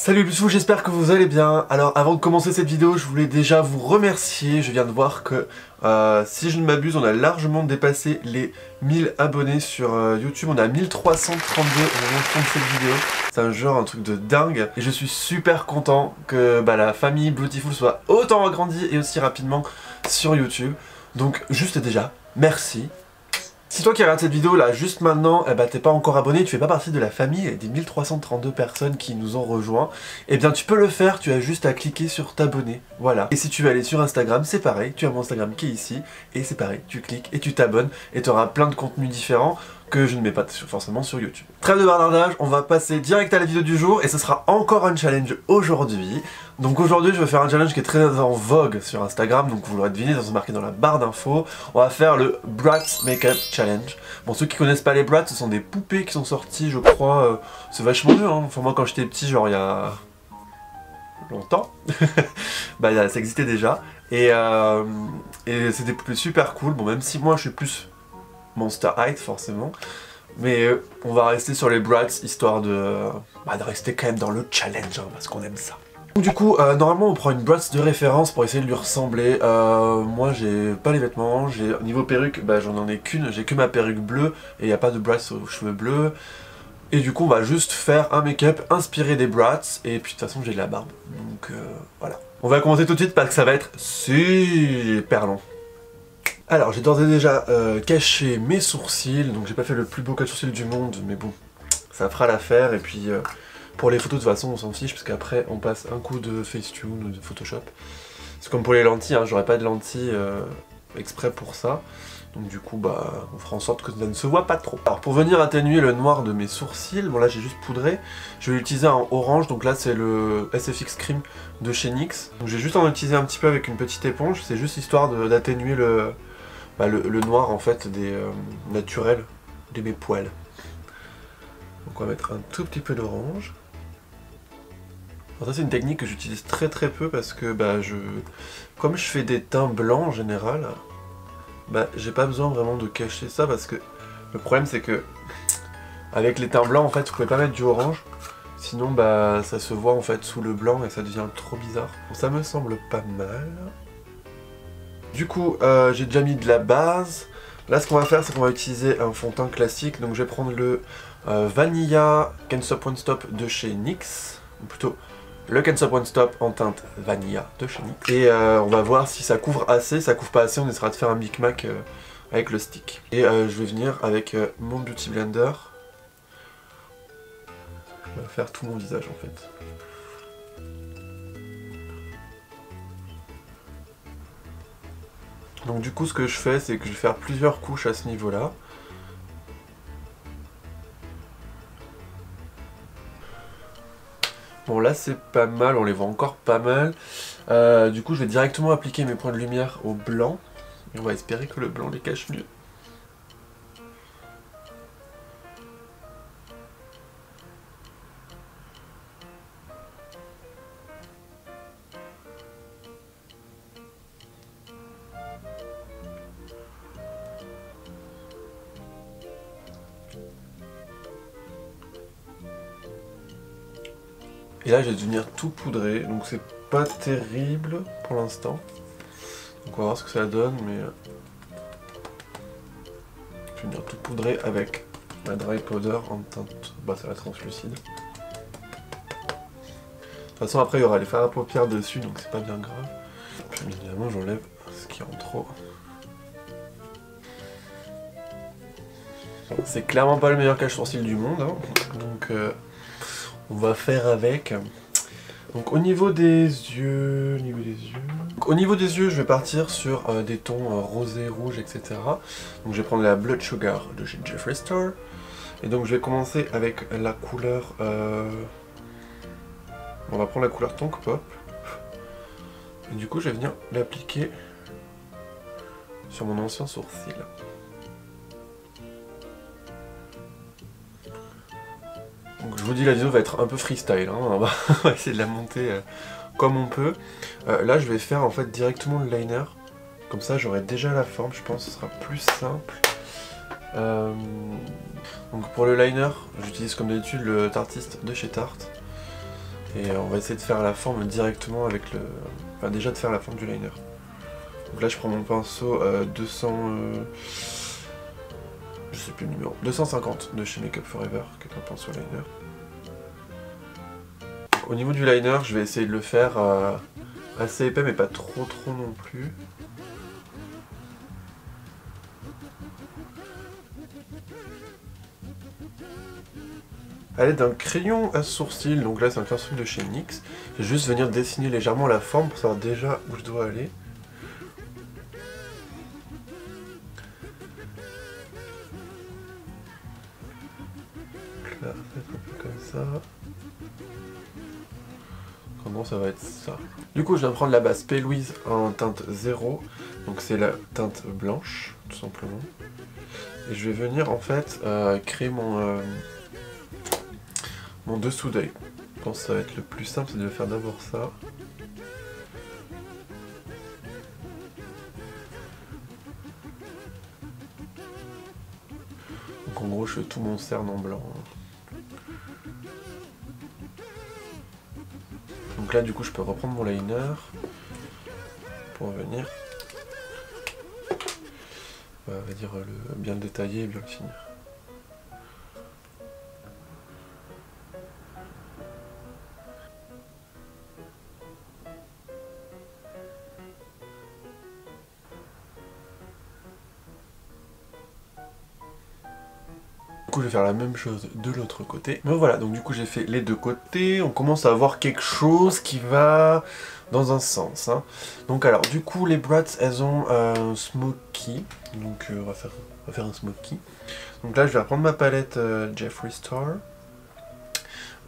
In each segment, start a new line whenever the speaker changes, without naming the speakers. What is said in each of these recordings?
Salut les fous, j'espère que vous allez bien. Alors avant de commencer cette vidéo, je voulais déjà vous remercier. Je viens de voir que si je ne m'abuse, on a largement dépassé les 1000 abonnés sur YouTube. On a 1332 au moment de cette vidéo. C'est un truc de dingue. Et je suis super content que la famille Beautiful soit autant agrandie et aussi rapidement sur YouTube. Donc juste déjà, merci. Si toi qui regardes cette vidéo là juste maintenant, t'es pas encore abonné, tu fais pas partie de la famille des 1332 personnes qui nous ont rejoints, eh bien tu peux le faire, tu as juste à cliquer sur t'abonner, voilà. Et si tu veux aller sur Instagram, c'est pareil, tu as mon Instagram qui est ici, et c'est pareil, tu cliques et tu t'abonnes, et tu auras plein de contenus différents que je ne mets pas forcément sur YouTube. Trêve de bavardage, on va passer direct à la vidéo du jour, et ce sera encore un challenge aujourd'hui. Donc aujourd'hui je vais faire un challenge qui est très en vogue sur Instagram, donc vous l'aurez deviné, ça se marqué dans la barre d'infos. On va faire le Bratz Makeup Challenge. Bon, ceux qui connaissent pas les Bratz, ce sont des poupées qui sont sorties, je crois, c'est vachement vieux, hein. Enfin moi quand j'étais petit, genre il y a longtemps, ça existait déjà, et c'est des poupées super cool. Bon, même si moi je suis plus Monster High forcément, mais on va rester sur les Bratz histoire de rester quand même dans le challenge, hein, parce qu'on aime ça. Du coup, normalement on prend une Bratz de référence pour essayer de lui ressembler. Moi j'ai pas les vêtements, niveau perruque, j'en ai qu'une, j'ai que ma perruque bleue et il n'y a pas de Bratz aux cheveux bleus. Et du coup on va juste faire un make-up inspiré des Bratz, et puis de toute façon j'ai de la barbe, donc voilà. On va commencer tout de suite parce que ça va être super long. Alors j'ai d'ores et déjà caché mes sourcils, donc j'ai pas fait le plus beau cache sourcils du monde, mais bon, ça fera l'affaire. Et puis pour les photos de toute façon on s'en fiche, parce qu'après on passe un coup de Facetune ou de Photoshop. C'est comme pour les lentilles, hein, j'aurais pas de lentilles exprès pour ça. Donc du coup on fera en sorte que ça ne se voit pas trop. Alors pour venir atténuer le noir de mes sourcils, bon là j'ai juste poudré, je vais l'utiliser en orange, donc là c'est le SFX Cream de chez NYX. Donc je vais juste en utiliser un petit peu avec une petite éponge, c'est juste histoire d'atténuer le noir en fait des naturels de mes poils. Donc on va mettre un tout petit peu d'orange. Ça c'est une technique que j'utilise très peu parce que comme je fais des teints blancs en général, j'ai pas besoin vraiment de cacher ça, parce que le problème c'est que avec les teints blancs en fait vous pouvez pas mettre du orange, sinon ça se voit en fait sous le blanc et ça devient trop bizarre. Bon, ça me semble pas mal. Du coup j'ai déjà mis de la base. Là ce qu'on va faire c'est qu'on va utiliser un fond de teint classique, donc je vais prendre le Vanilla Can't Stop Won't Stop de chez NYX, ou plutôt le Can't Stop Won't Stop en teinte Vanilla de chez NYX. Et on va voir si ça couvre assez, ça couvre pas assez, on essaiera de faire un micmac avec le stick. Et je vais venir avec mon Beauty Blender, je vais faire tout mon visage en fait. Donc du coup ce que je fais c'est que je vais faire plusieurs couches à ce niveau là. Bon là c'est pas mal, on les voit encore pas mal. Du coup je vais directement appliquer mes points de lumière au blanc. Et on va espérer que le blanc les cache mieux. Et là je vais venir tout poudrer, donc c'est pas terrible pour l'instant. Donc on va voir ce que ça donne, mais je vais venir tout poudrer avec la dry powder en teinte, c'est la translucide. De toute façon après il y aura les fards à paupières dessus, donc c'est pas bien grave. Puis évidemment j'enlève ce qui est en trop. C'est clairement pas le meilleur cache-sourcil du monde, hein. Donc on va faire avec. Donc au niveau des yeux, je vais partir sur des tons rosé, rouge, etc. Donc je vais prendre la Blood Sugar de chez Jeffree Star. Et donc je vais commencer avec la couleur... On va prendre la couleur Tonk Pop. Et du coup je vais venir l'appliquer sur mon ancien sourcil. Donc je vous dis, la vidéo va être un peu freestyle, hein. On va essayer de la monter comme on peut. Là je vais faire en fait directement le liner, comme ça j'aurai déjà la forme, je pense que ce sera plus simple. Donc pour le liner, j'utilise comme d'habitude le Tartiste de chez Tarte. Et on va essayer de faire la forme directement avec le... Enfin déjà de faire la forme du liner. Donc là je prends mon pinceau 200... Je sais plus le numéro. 250 de chez Make Up For Ever, qui est un pinceau liner. Donc, au niveau du liner, je vais essayer de le faire assez épais mais pas trop non plus. À l'aide d'un crayon à sourcils, donc là c'est un crayon de chez NYX, je vais juste venir dessiner légèrement la forme pour savoir déjà où je dois aller. Donc là, ça va être un peu comme ça. En gros ça va être ça. Du coup je viens de prendre la base P. Louise en teinte 0, donc c'est la teinte blanche, tout simplement. Et je vais venir en fait créer mon dessous d'œil. Je pense que ça va être le plus simple, c'est de faire d'abord ça. Donc en gros je fais tout mon cerne en blanc. Donc là du coup je peux reprendre mon liner pour venir, on va dire bien le détailler et bien le finir. Du coup je vais faire la même chose de l'autre côté. Mais voilà, donc du coup j'ai fait les deux côtés, on commence à avoir quelque chose qui va dans un sens. Hein. Donc alors du coup les brats elles ont un smoky, donc on va faire un smoky. Donc là je vais reprendre ma palette Jeffree Star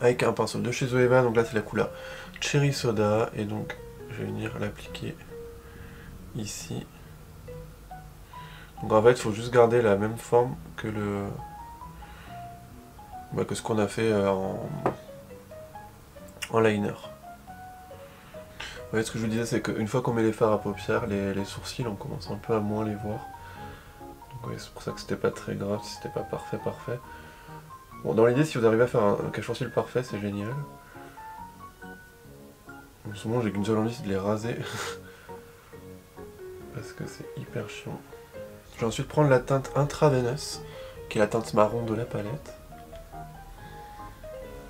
avec un pinceau de chez Zoeva, donc là c'est la couleur Cherry Soda et donc je vais venir l'appliquer ici. Donc en fait il faut juste garder la même forme que que ce qu'on a fait en liner. Ouais, ce que je vous disais, c'est qu'une fois qu'on met les fards à paupières, les sourcils, on commence un peu à moins les voir. Donc ouais, c'est pour ça que c'était pas très grave si c'était pas parfait. Bon, dans l'idée, si vous arrivez à faire un cache-sourcil parfait, c'est génial. En ce moment, j'ai qu'une seule envie, c'est de les raser. Parce que c'est hyper chiant. Je vais ensuite prendre la teinte Intravenous, qui est la teinte marron de la palette.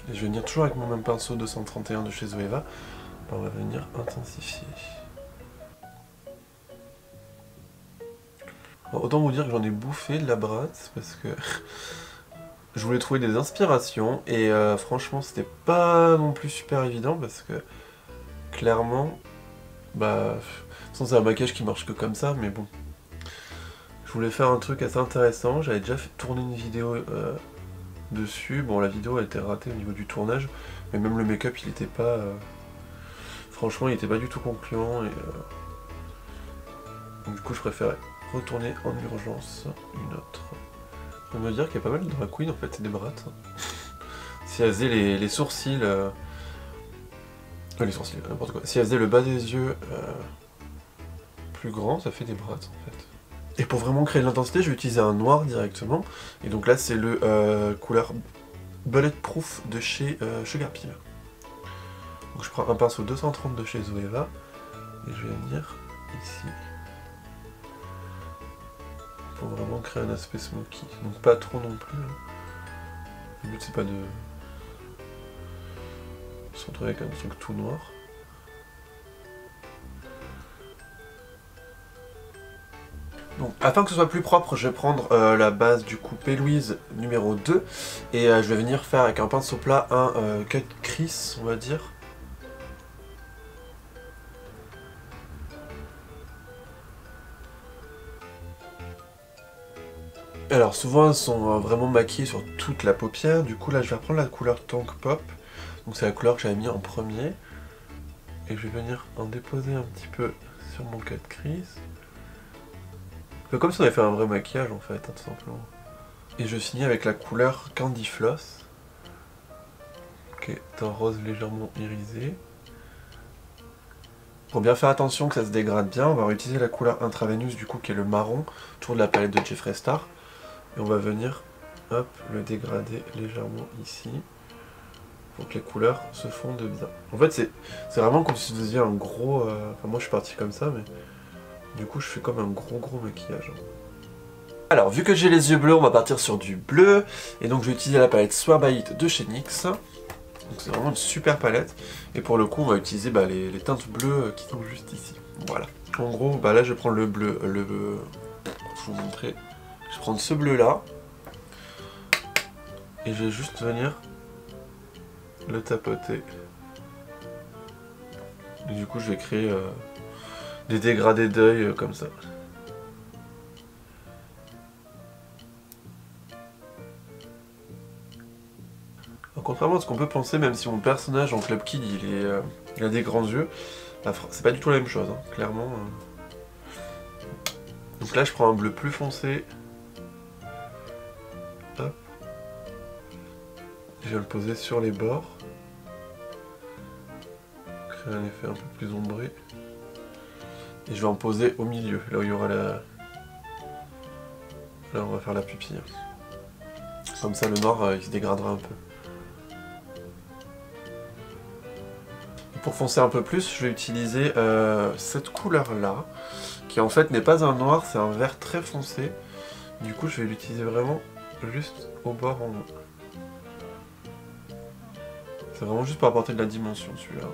Et je vais venir toujours avec mon même pinceau 231 de chez Zoeva. On va venir intensifier. Bon, autant vous dire que j'en ai bouffé de la bratte parce que je voulais trouver des inspirations et franchement c'était pas non plus super évident parce que clairement, de toute façon c'est un maquillage qui marche que comme ça, mais bon. Je voulais faire un truc assez intéressant, j'avais déjà tourné une vidéo dessus. Bon, la vidéo a été ratée au niveau du tournage, mais même le make-up il était pas... franchement il était pas du tout concluant et donc du coup je préférais retourner en urgence une autre. Je peux me dire qu'il y a pas mal de drag queen en fait, c'est des brattes. Si elles faisaient les sourcils... les sourcils, n'importe quoi. Si elles faisaient le bas des yeux plus grand, ça fait des brattes en fait. Et pour vraiment créer de l'intensité, je vais utiliser un noir directement. Et donc là c'est le couleur Bulletproof de chez Sugar Peel. Donc je prends un pinceau 230 de chez Zoeva et je vais venir ici pour vraiment créer un aspect smoky. Donc pas trop non plus. Hein. Le but c'est pas de se retrouver avec un truc tout noir. Donc, afin que ce soit plus propre, je vais prendre la base du coup P. Louise numéro 2 et je vais venir faire avec un pinceau plat un cut crease, on va dire. Alors souvent elles sont vraiment maquillées sur toute la paupière, du coup là je vais reprendre la couleur Tonk Pop, donc c'est la couleur que j'avais mis en premier, et je vais venir en déposer un petit peu sur mon cut crease. Comme si on avait fait un vrai maquillage en fait, hein, tout simplement. Et je finis avec la couleur Candy Floss, qui est un rose légèrement irisé. Pour bien faire attention que ça se dégrade bien, on va utiliser la couleur Intravenous du coup qui est le marron, autour de la palette de Jeffree Star. Et on va venir, hop, le dégrader légèrement ici, pour que les couleurs se fondent bien. En fait c'est vraiment comme si vous faisiez un gros... Enfin moi je suis parti comme ça, mais du coup je fais comme un gros maquillage. Alors vu que j'ai les yeux bleus, on va partir sur du bleu, et donc je vais utiliser la palette Swear by It de chez NYX. Donc c'est vraiment une super palette, et pour le coup on va utiliser les teintes bleues qui sont juste ici. Voilà. En gros, là je vais prendre le bleu, je vais vous montrer. Je vais prendre ce bleu là, et je vais juste venir le tapoter. Et du coup je vais créer des dégradés d'œil comme ça. Alors, contrairement à ce qu'on peut penser, même si mon personnage en Club Kid il a des grands yeux, c'est pas du tout la même chose, hein, clairement. Donc là je prends un bleu plus foncé. Hop. Je vais le poser sur les bords. Créer un effet un peu plus ombré. Et je vais en poser au milieu, là où il y aura la... Là on va faire la pupille. Comme ça le noir il se dégradera un peu. Et pour foncer un peu plus, je vais utiliser cette couleur là, qui en fait n'est pas un noir, c'est un vert très foncé. Du coup je vais l'utiliser vraiment juste au bord en haut. C'est vraiment juste pour apporter de la dimension celui-là.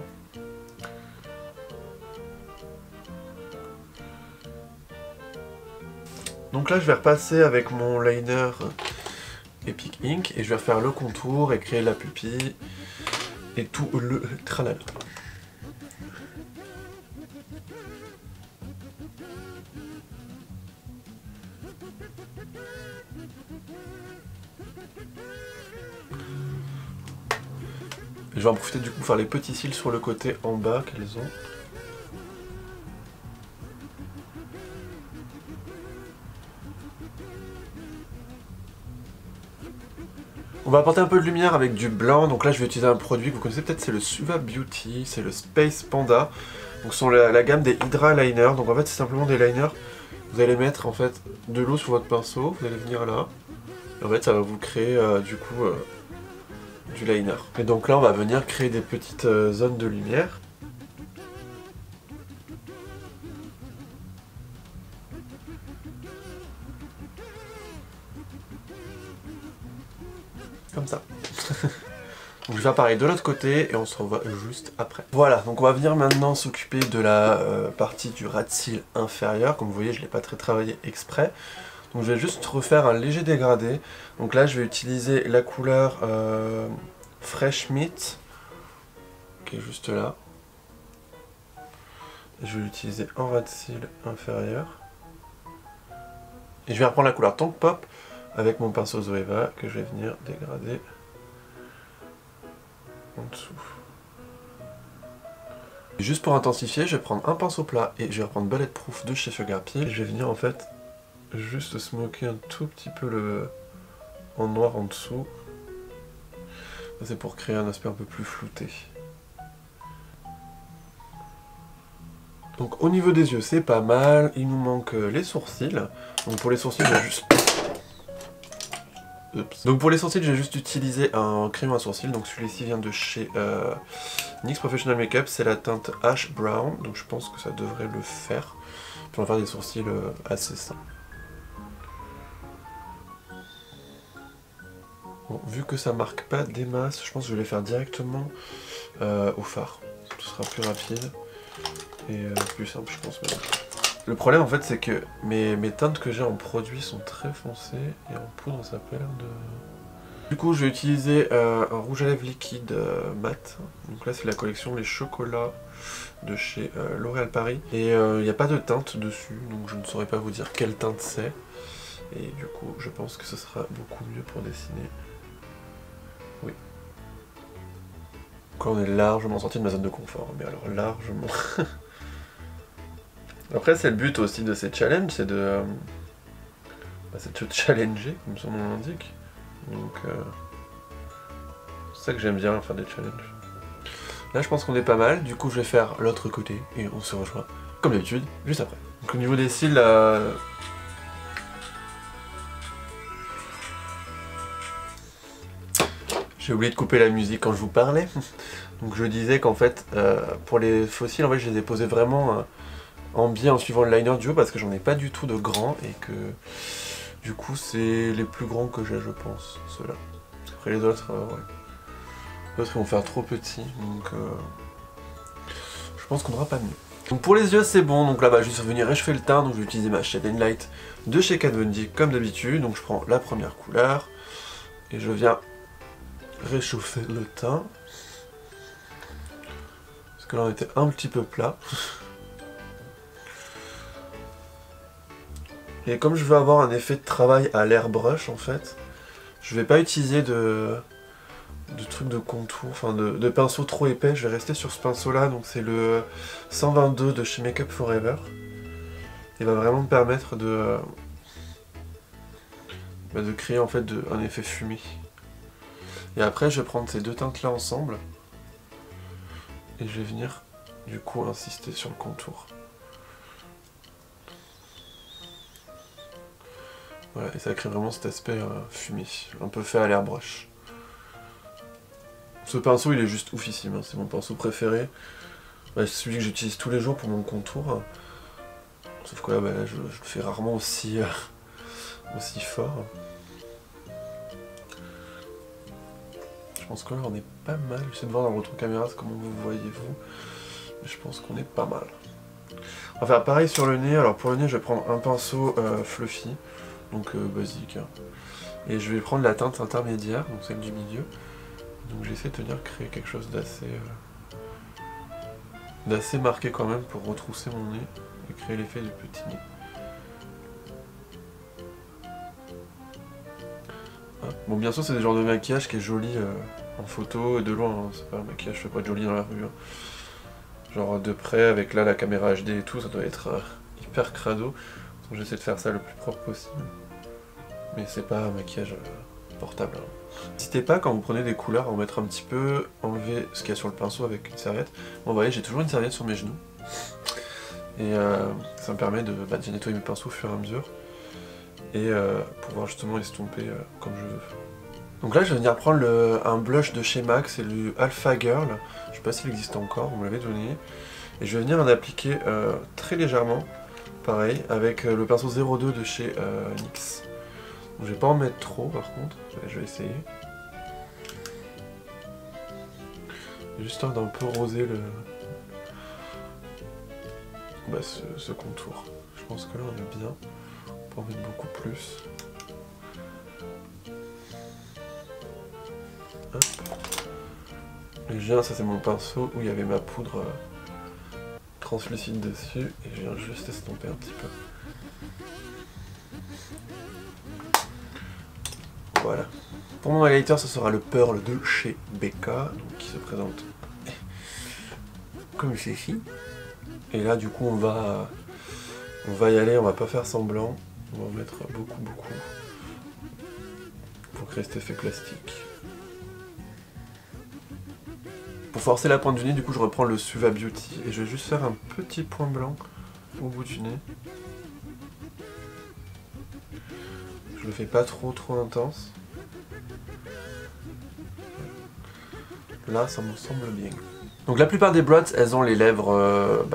Donc là je vais repasser avec mon liner Epic Ink et je vais refaire le contour et créer la pupille et tout le tralala. Je vais en profiter du coup pour faire les petits cils sur le côté en bas qu'elles ont. On va apporter un peu de lumière avec du blanc, donc là je vais utiliser un produit que vous connaissez peut-être, c'est le Suva Beauty, c'est le Space Panda. Donc ce sont la gamme des Hydra Liners, donc en fait c'est simplement des liners. Vous allez mettre en fait de l'eau sur votre pinceau, vous allez venir là, et en fait ça va vous créer du coup du liner. Et donc là on va venir créer des petites zones de lumière. Comme ça. Donc je vais faire pareil de l'autre côté et on se revoit juste après. Voilà, donc on va venir maintenant s'occuper de la partie du ras de cils inférieur. Comme vous voyez, je ne l'ai pas très travaillé exprès. Donc je vais juste refaire un léger dégradé. Donc là je vais utiliser la couleur Fresh Meat, qui est juste là. Je vais l'utiliser en ras de cils inférieur. Et je vais reprendre la couleur Tonk Pop avec mon pinceau Zoeva que je vais venir dégrader en dessous. Et juste pour intensifier, je vais prendre un pinceau plat et je vais reprendre Bulletproof de chez Sugar Pea. Et je vais venir en fait juste smoker un tout petit peu en noir en dessous. C'est pour créer un aspect un peu plus flouté. Donc au niveau des yeux c'est pas mal, il nous manque les sourcils. Donc pour les sourcils je vais juste... Oups. Donc pour les sourcils je vais juste utiliser un crayon à sourcils, donc celui-ci vient de chez NYX Professional Makeup, c'est la teinte Ash Brown, donc je pense que ça devrait le faire. Puis on va faire des sourcils assez simples. Bon, vu que ça marque pas des masses, je pense que je vais les faire directement au fard. Ce sera plus rapide et plus simple je pense même. Le problème en fait c'est que mes teintes que j'ai en produit sont très foncées et en poudre ça peut l'air de... Du coup je vais utiliser un rouge à lèvres liquide mat. Donc là c'est la collection Les Chocolats de chez L'Oréal Paris. Et il n'y a pas de teinte dessus, donc je ne saurais pas vous dire quelle teinte c'est. Et du coup je pense que ce sera beaucoup mieux pour dessiner. Oui. Quand on est largement sorti de ma zone de confort, mais alors largement... Après c'est le but aussi de ces challenges, c'est de se challenger, comme son nom l'indique. Donc c'est ça que j'aime bien, faire des challenges. Là je pense qu'on est pas mal, du coup je vais faire l'autre côté et on se rejoint, comme d'habitude, juste après. Donc au niveau des cils, J'ai oublié de couper la musique quand je vous parlais. Donc je disais qu'en fait, pour les fossiles, en fait, je les ai posés vraiment en biais en suivant le liner du haut parce que j'en ai pas du tout de grands et que du coup c'est les plus grands que j'ai, je pense, ceux-là. Après les autres, ouais. Les autres ils vont faire trop petits, donc je pense qu'on n'aura pas mieux. Donc pour les yeux c'est bon, donc là bah je vais venir réchauffer le teint, donc je vais utiliser ma Shade and Light de chez Kat Von D comme d'habitude. Donc je prends la première couleur et je viens réchauffer le teint. Parce que là on était un petit peu plat. Et comme je veux avoir un effet de travail à l'airbrush en fait, je vais pas utiliser de trucs de contour, enfin de pinceau trop épais, je vais rester sur ce pinceau là, donc c'est le 122 de chez Make Up Forever. Il va vraiment me permettre de créer en fait un effet fumé. Et après je vais prendre ces deux teintes là ensemble, et je vais venir du coup insister sur le contour. Voilà, et ça crée vraiment cet aspect fumé, un peu fait à l'airbrush. Ce pinceau il est juste oufissime, hein, c'est mon pinceau préféré. C'est celui que j'utilise tous les jours pour mon contour. Sauf que là, bah, je le fais rarement aussi fort. Je pense que là on est pas mal. J'essaie de voir dans votre caméra comment vous voyez-vous. Mais je pense qu'on est pas mal. On va faire pareil sur le nez. Alors pour le nez je vais prendre un pinceau fluffy, donc basique. Et je vais prendre la teinte intermédiaire, donc celle du milieu. Donc j'essaie de créer quelque chose d'assez marqué quand même pour retrousser mon nez et créer l'effet du petit nez. Bon bien sûr c'est des genres de maquillage qui est joli en photo et de loin, hein. C'est pas un maquillage fait pas joli dans la rue. Hein. Genre de près avec là la caméra HD et tout, ça doit être hyper crado. Donc j'essaie de faire ça le plus propre possible. Mais c'est pas un maquillage portable. Hein. N'hésitez pas quand vous prenez des couleurs à en mettre un petit peu, enlever ce qu'il y a sur le pinceau avec une serviette. Bon vous voyez j'ai toujours une serviette sur mes genoux. Et ça me permet de nettoyer mes pinceaux au fur et à mesure. Et pouvoir justement estomper comme je veux. Donc là je vais venir prendre un blush de chez MAC, c'est le Alpha Girl. Je sais pas s'il existe encore, on me l'avait donné. Et je vais venir en appliquer très légèrement, pareil, avec le pinceau 02 de chez NYX. Donc, je vais pas en mettre trop par contre, je vais essayer. Juste d'un peu roser ce contour. Je pense que là on est bien, on peut en mettre beaucoup plus. Hop. Et je viens, ça c'est mon pinceau où il y avait ma poudre translucide dessus, et je viens juste estomper un petit peu. Voilà. Pour mon highlighter, ce sera le Pearl de chez Becca, donc qui se présente comme ceci. Et là, du coup, on va y aller, on va pas faire semblant, on va en mettre beaucoup pour créer cet effet plastique. Pour forcer la pointe du nez, du coup, je reprends le Suva Beauty et je vais juste faire un petit point blanc au bout du nez. Je le fais pas trop intense. Là, ça me semble bien. Donc la plupart des brows, elles ont les lèvres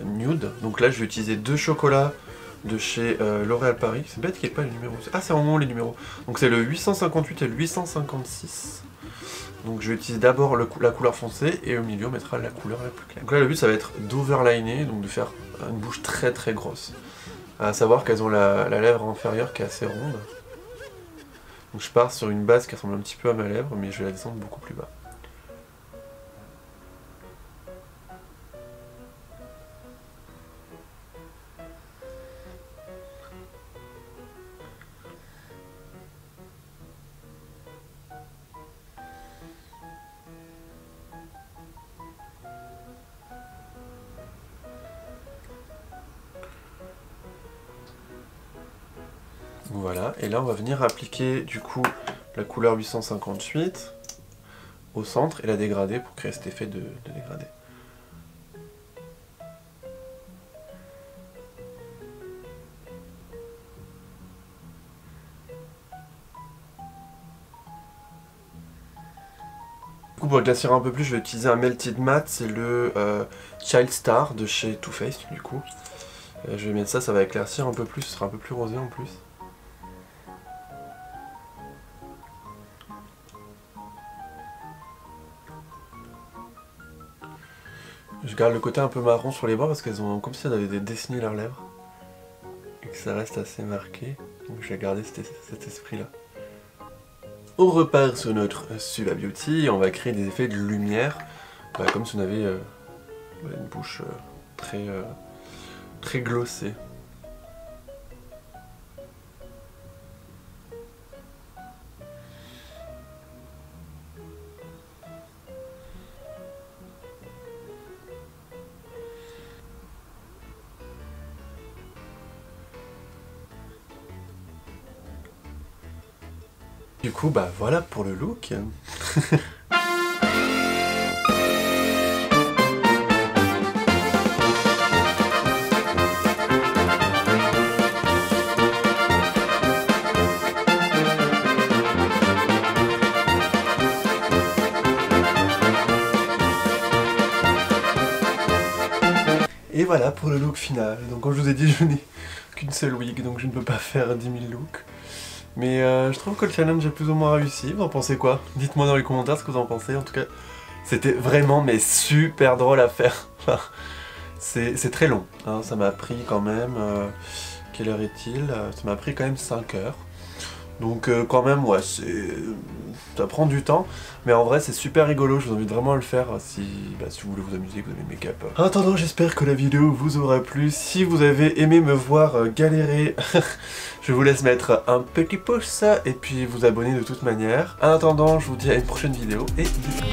nude. Donc là, je vais utiliser deux chocolats de chez L'Oréal Paris. C'est bête qu'il n'y ait pas les numéros. Ah, c'est en haut les numéros. Donc c'est le 858 et le 856. Donc je vais utiliser d'abord la couleur foncée et au milieu on mettra la couleur la plus claire. Donc là le but ça va être d'overliner, donc de faire une bouche très grosse. À savoir qu'elles ont la lèvre inférieure qui est assez ronde. Donc je pars sur une base qui ressemble un petit peu à ma lèvre, mais je vais la descendre beaucoup plus bas. Voilà, et là on va venir appliquer du coup la couleur 858 au centre et la dégrader pour créer cet effet de dégradé. pour éclaircir un peu plus, je vais utiliser un Melted Matte, c'est le Child Star de chez Too Faced du coup. Je vais mettre ça, ça va éclaircir un peu plus, ce sera un peu plus rosé en plus. Je garde le côté un peu marron sur les bords parce qu'elles ont comme si elles avaient dessiné leurs lèvres. Et que ça reste assez marqué. Donc je vais garder cet esprit là. On repart sur notre Suva Beauty et on va créer des effets de lumière. Comme si on avait une bouche très glossée. Du coup, bah voilà pour le look. Et voilà pour le look final. Donc comme je vous ai dit, je n'ai qu'une seule wig, donc je ne peux pas faire 10 000 looks. Mais je trouve que le challenge est plus ou moins réussi. Vous en pensez quoi? Dites-moi dans les commentaires ce que vous en pensez. En tout cas, c'était vraiment mais super drôle à faire. C'est très long, hein. Ça m'a pris quand même... quelle heure est-il? Ça m'a pris quand même 5 heures. Donc quand même, ouais, ça prend du temps. Mais en vrai, c'est super rigolo. Je vous invite vraiment à le faire si vous voulez vous amuser, que vous avez le make-up. En attendant, j'espère que la vidéo vous aura plu. Si vous avez aimé me voir galérer, je vous laisse mettre un petit pouce et puis vous abonner de toute manière. En attendant, je vous dis à une prochaine vidéo et bisous.